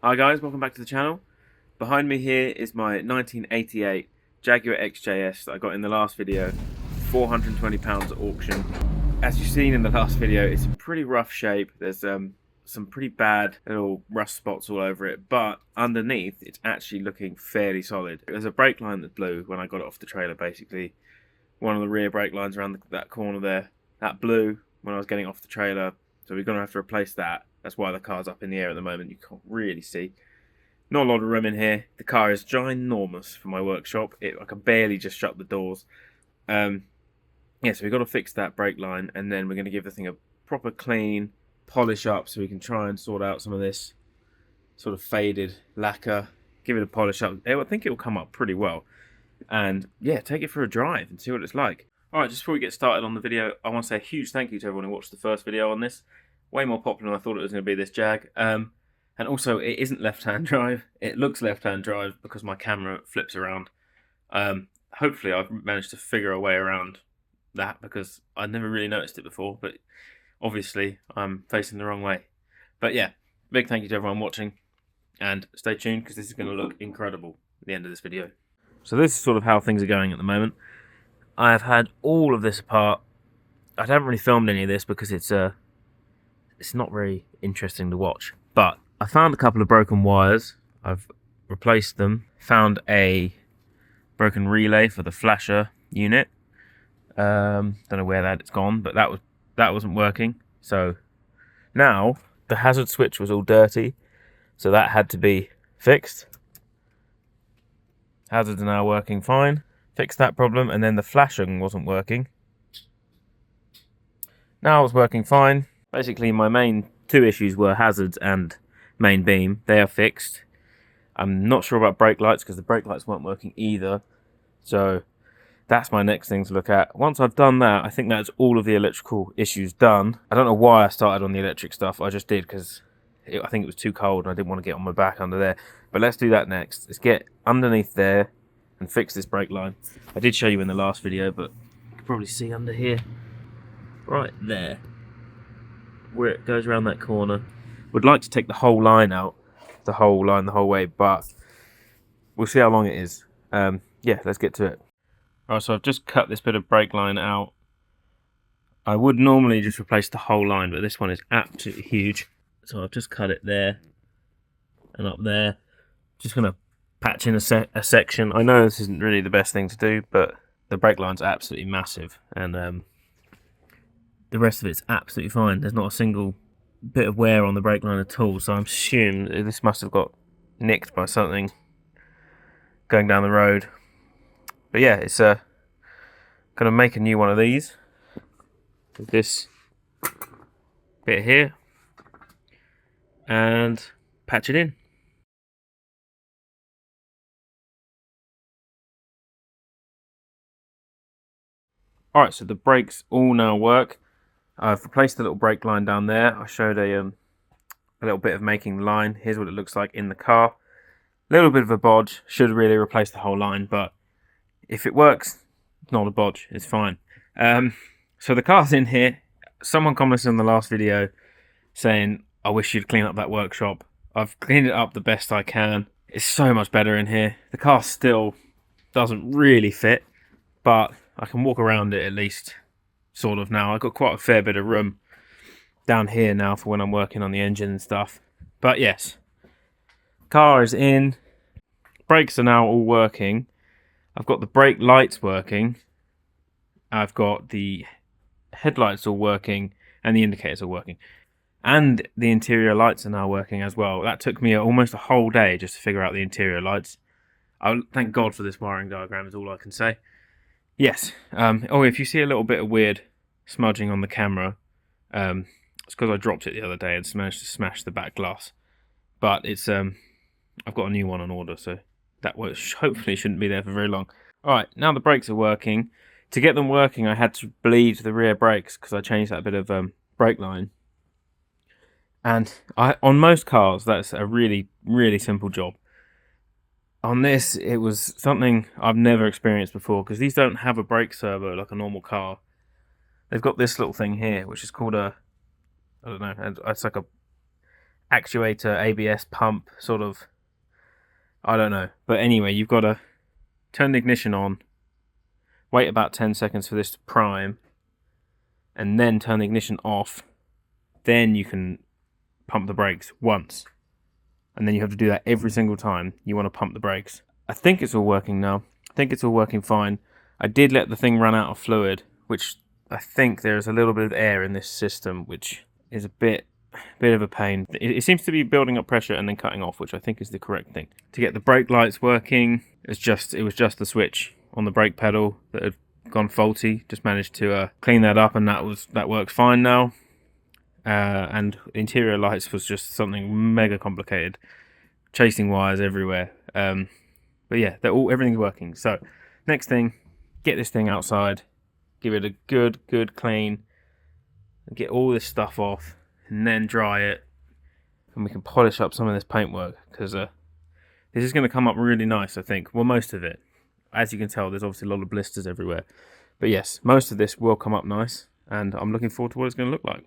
Hi guys, welcome back to the channel. Behind me here is my 1988 Jaguar XJS that I got in the last video, £420 at auction. As you've seen in the last video, it's in pretty rough shape. There's some pretty bad little rust spots all over it, but underneath it's actually looking fairly solid. There's a brake line that blew when I got it off the trailer. Basically, one of the rear brake lines around that corner there, that blew when I was getting off the trailer, so we're going to have to replace that. That's why the car's up in the air at the moment. You can't really see. Not a lot of room in here. The car is ginormous for my workshop. I can barely just shut the doors. Yeah, so we've got to fix that brake line, and then we're going to give the thing a proper clean, polish up, so we can try and sort out some of this sort of faded lacquer. Give it a polish up. I think it will come up pretty well. And yeah, take it for a drive and see what it's like. Alright, just before we get started on the video, I want to say a huge thank you to everyone who watched the first video on this. Way more popular than I thought it was going to be, this Jag. And also, it isn't left-hand drive. It looks left-hand drive because my camera flips around. Hopefully I've managed to figure a way around that, because I never really noticed it before, but obviously I'm facing the wrong way. But yeah, big thank you to everyone watching, and stay tuned because this is going to look incredible at the end of this video. So this is sort of how things are going at the moment. I have had all of this apart. I haven't really filmed any of this because it's not very interesting to watch, but I found a couple of broken wires. I've replaced them. Found a broken relay for the flasher unit. Don't know where that's gone, but that wasn't working. So now the hazard switch was all dirty, so that had to be fixed. Hazards are now working fine. Fixed that problem, and then the flashing wasn't working. Now it's working fine. Basically, my main two issues were hazards and main beam. They are fixed. I'm not sure about brake lights because the brake lights weren't working either. So that's my next thing to look at. Once I've done that, I think that's all of the electrical issues done. I don't know why I started on the electric stuff. I just did because I think it was too cold and I didn't want to get on my back under there. But let's do that next. Let's get underneath there and fix this brake line. I did show you in the last video, but you can probably see under here, right there, where it goes around that corner. Would like to take the whole line out, the whole way, but we'll see how long it is. Yeah, let's get to it. Alright, so I've just cut this bit of brake line out. I would normally just replace the whole line, but this one is absolutely huge. So I've just cut it there and up there. Just going to patch in a section. I know this isn't really the best thing to do, but the brake line's absolutely massive, and the rest of it's absolutely fine. There's not a single bit of wear on the brake line at all, so I'm assuming this must have got nicked by something going down the road. But yeah, it's gonna make a new one of these with this bit here and patch it in. Alright, so the brakes all now work. I've replaced the little brake line down there. I showed a little bit of making the line. Here's what it looks like in the car. A little bit of a bodge. Should really replace the whole line, but if it works, it's not a bodge. It's fine. So the car's in here. Someone commented in the last video saying, I wish you'd clean up that workshop. I've cleaned it up the best I can. It's so much better in here. The car still doesn't really fit, but I can walk around it at least, sort of now. I've got quite a fair bit of room down here now for when I'm working on the engine and stuff. But yes, car is in. Brakes are now all working. I've got the brake lights working. I've got the headlights all working, and the indicators are working. And the interior lights are now working as well. That took me almost a whole day just to figure out the interior lights. Thank God for this wiring diagram is all I can say. Yes. Oh, if you see a little bit of weird smudging on the camera, it's because I dropped it the other day and managed to smash the back glass. But it's I've got a new one on order, so that hopefully shouldn't be there for very long. Alright, now the brakes are working. To get them working, I had to bleed the rear brakes because I changed that bit of brake line. And on most cars, that's a really, really simple job. On this, it was something I've never experienced before, because these don't have a brake servo like a normal car. They've got this little thing here, which is called a, I don't know, it's like a actuator, ABS pump, sort of, I don't know. But anyway, you've got to turn the ignition on, wait about 10 seconds for this to prime, and then turn the ignition off. Then you can pump the brakes once. And then you have to do that every single time you want to pump the brakes. I think it's all working now. I think it's all working fine. I did let the thing run out of fluid, which I think there's a little bit of air in this system, which is a bit of a pain. It seems to be building up pressure and then cutting off, which I think is the correct thing. To get the brake lights working, it was just the switch on the brake pedal that had gone faulty. Just managed to clean that up, and that works fine now. And interior lights was just something mega complicated, chasing wires everywhere. But yeah, everything's working. So next thing, get this thing outside, give it a good clean, and get all this stuff off, and then dry it, and we can polish up some of this paintwork, because this is going to come up really nice, I think. Well, most of it. As you can tell, there's obviously a lot of blisters everywhere. But yes, most of this will come up nice, and I'm looking forward to what it's going to look like.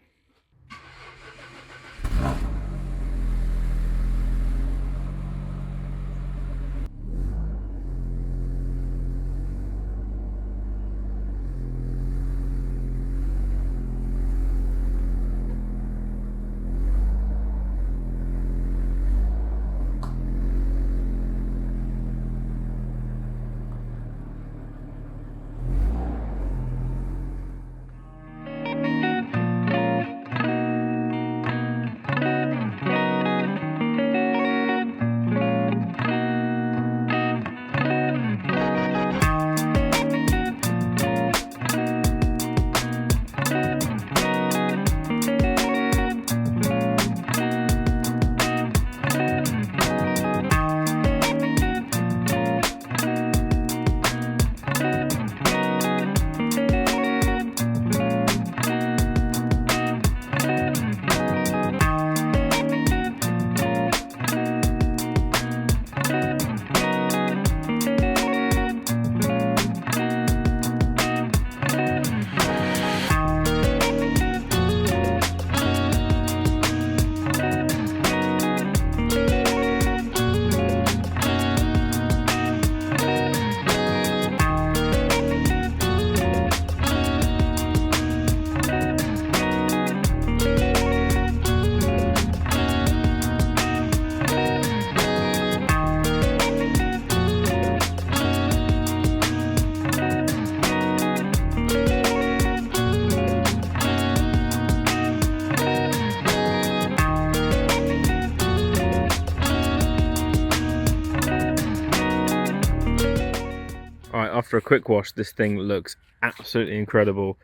After a quick wash, this thing looks absolutely incredible.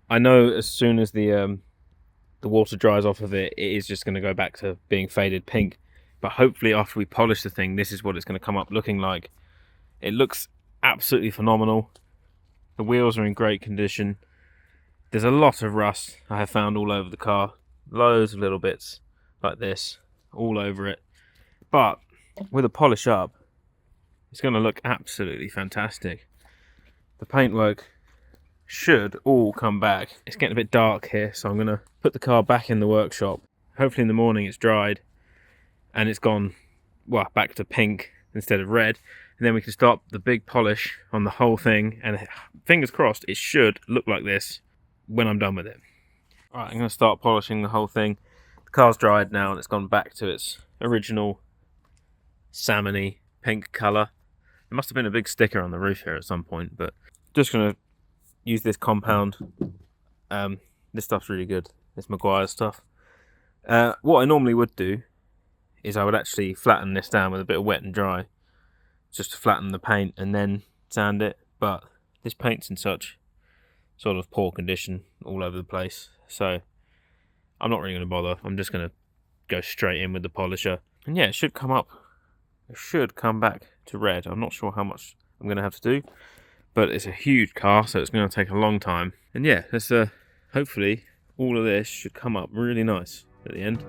I know as soon as the water dries off of it, it is just going to go back to being faded pink. But hopefully after we polish the thing, this is what it's going to come up looking like. It looks absolutely phenomenal. The wheels are in great condition. There's a lot of rust I have found all over the car. Loads of little bits like this all over it. But with a polish up, it's going to look absolutely fantastic. The paintwork should all come back. It's getting a bit dark here, so I'm going to put the car back in the workshop. Hopefully in the morning it's dried and it's gone, well, back to pink instead of red. And then we can start the big polish on the whole thing. And fingers crossed, it should look like this when I'm done with it. All right, I'm going to start polishing the whole thing. The car's dried now and it's gone back to its original salmony pink colour. There must have been a big sticker on the roof here at some point, but just going to use this compound. This stuff's really good. It's Jaguar stuff. What I normally would do is I would actually flatten this down with a bit of wet and dry, just to flatten the paint and then sand it. But this paint's in such sort of poor condition all over the place, so I'm not really going to bother. I'm just going to go straight in with the polisher. And yeah, it should come up. It should come back to red. I'm not sure how much I'm going to have to do, but it's a huge car, so it's going to take a long time. And yeah, let's hopefully all of this should come up really nice at the end.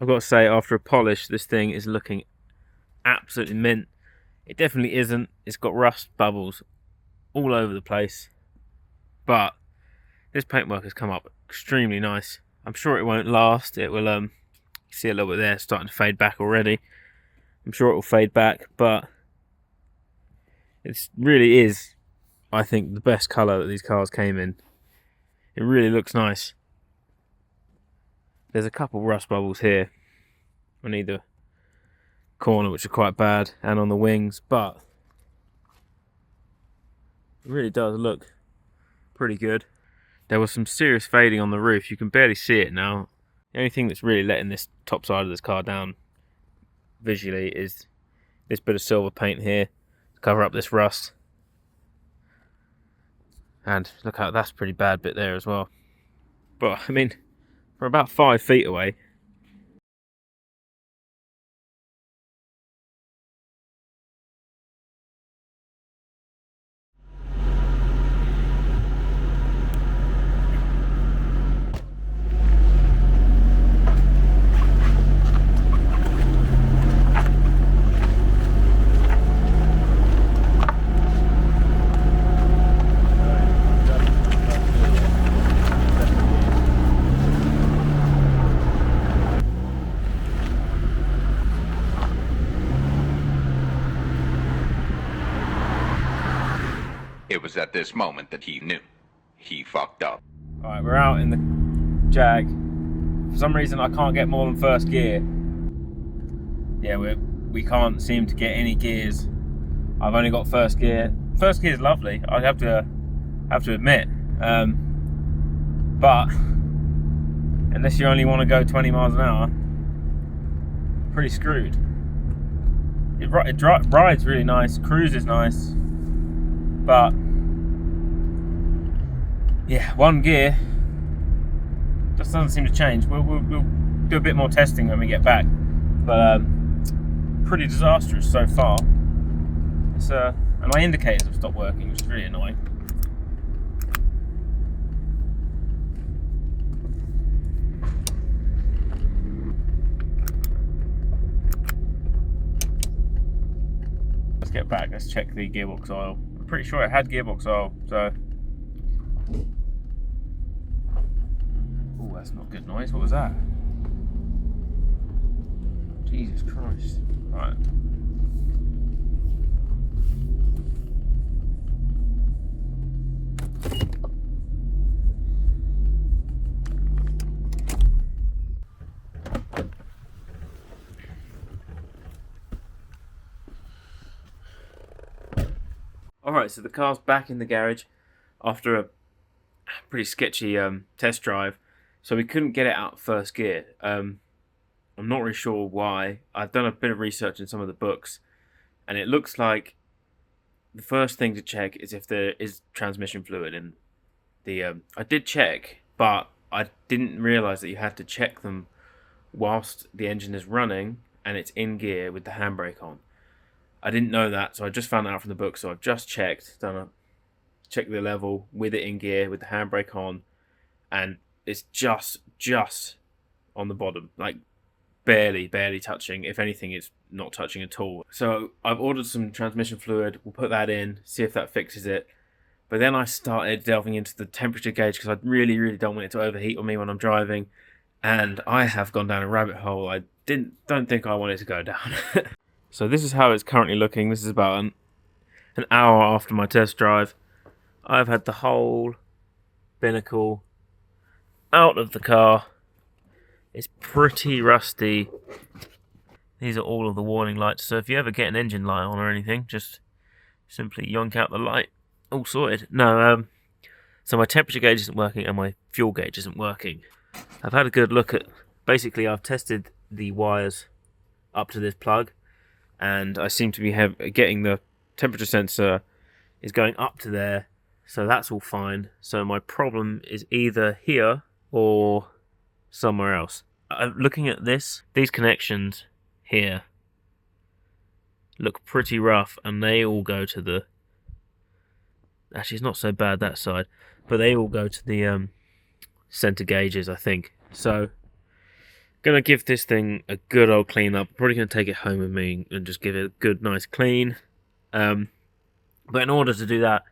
I've got to say, after a polish, this thing is looking absolutely mint. It definitely isn't. It's got rust bubbles all over the place, but this paintwork has come up extremely nice. I'm sure it won't last. It will, you see a little bit there starting to fade back already. I'm sure it will fade back, but it really is, I think, the best colour that these cars came in. It really looks nice. There's a couple rust bubbles here on either corner, which are quite bad, and on the wings, but it really does look pretty good. There was some serious fading on the roof. You can barely see it now. The only thing that's really letting this top side of this car down visually is this bit of silver paint here to cover up this rust. And look how that's a pretty bad bit there as well. But I mean, we're about 5 feet away. It was at this moment that he knew. He fucked up. Alright, we're out in the Jag. For some reason I can't get more than first gear. Yeah, we can't seem to get any gears. I've only got first gear. First gear is lovely, I have to admit. But unless you only want to go 20 miles an hour, pretty screwed. It rides really nice, cruises nice, but yeah, one gear just doesn't seem to change. We'll do a bit more testing when we get back, but pretty disastrous so far. It's and my indicators have stopped working, which is really annoying. Let's get back. Let's check the gearbox oil. I'm pretty sure it had gearbox oil, so. Oh, that's not good noise. What was that? Jesus Christ. Right. Alright, so the car's back in the garage after a pretty sketchy test drive, so we couldn't get it out first gear. I'm not really sure why. I've done a bit of research in some of the books, and it looks like the first thing to check is if there is transmission fluid in the... I did check, but I didn't realise that you had to check them whilst the engine is running and it's in gear with the handbrake on. I didn't know that, so I just found that out from the book. So I've just checked the level with it in gear with the handbrake on, and it's just on the bottom, like barely touching. If anything, it's not touching at all. So I've ordered some transmission fluid. We'll put that in, see if that fixes it. But then I started delving into the temperature gauge because I really don't want it to overheat on me when I'm driving, and I have gone down a rabbit hole I don't think I wanted to go down. So this is how it's currently looking. This is about an hour after my test drive. I've had the whole binnacle out of the car. It's pretty rusty. These are all of the warning lights. So if you ever get an engine light on or anything, just simply yonk out the light. All sorted. No, so my temperature gauge isn't working and my fuel gauge isn't working. I've had a good look at... Basically, I've tested the wires up to this plug, and I seem to be getting the temperature sensor is going up to there, so that's all fine. So my problem is either here or somewhere else. Looking at these connections here look pretty rough, and they all go to the... Actually, it's not so bad that side, but they all go to the center gauges, I think. So Gonna give this thing a good old clean up. Probably gonna take it home with me and just give it a good, nice clean. But in order to do that,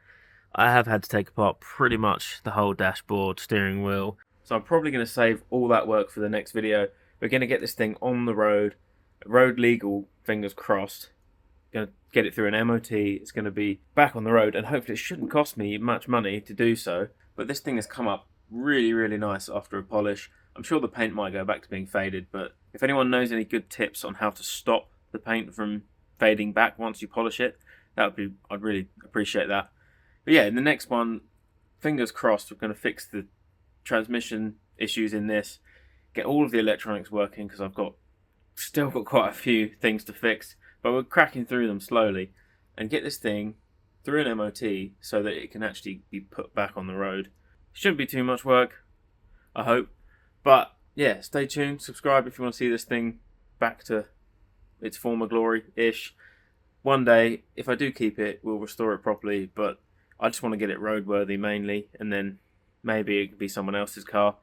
I have had to take apart pretty much the whole dashboard, steering wheel. So I'm probably going to save all that work for the next video. We're going to get this thing on the road legal, fingers crossed. Going to get it through an MOT. It's going to be back on the road, and hopefully it shouldn't cost me much money to do so. But this thing has come up really, really nice after a polish. I'm sure the paint might go back to being faded, but if anyone knows any good tips on how to stop the paint from fading back once you polish it, I'd really appreciate that. But yeah, in the next one, fingers crossed, we're going to fix the transmission issues in this, get all of the electronics working, because I've still got quite a few things to fix, but we're cracking through them slowly, and get this thing through an MOT so that it can actually be put back on the road. Shouldn't be too much work, I hope. But yeah, stay tuned, subscribe if you want to see this thing back to its former glory-ish. One day, if I do keep it, we'll restore it properly, but I just want to get it roadworthy mainly, and then maybe it could be someone else's car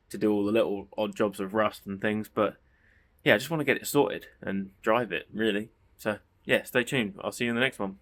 to do all the little odd jobs of rust and things. But yeah, I just want to get it sorted and drive it, really. So yeah, stay tuned. I'll see you in the next one.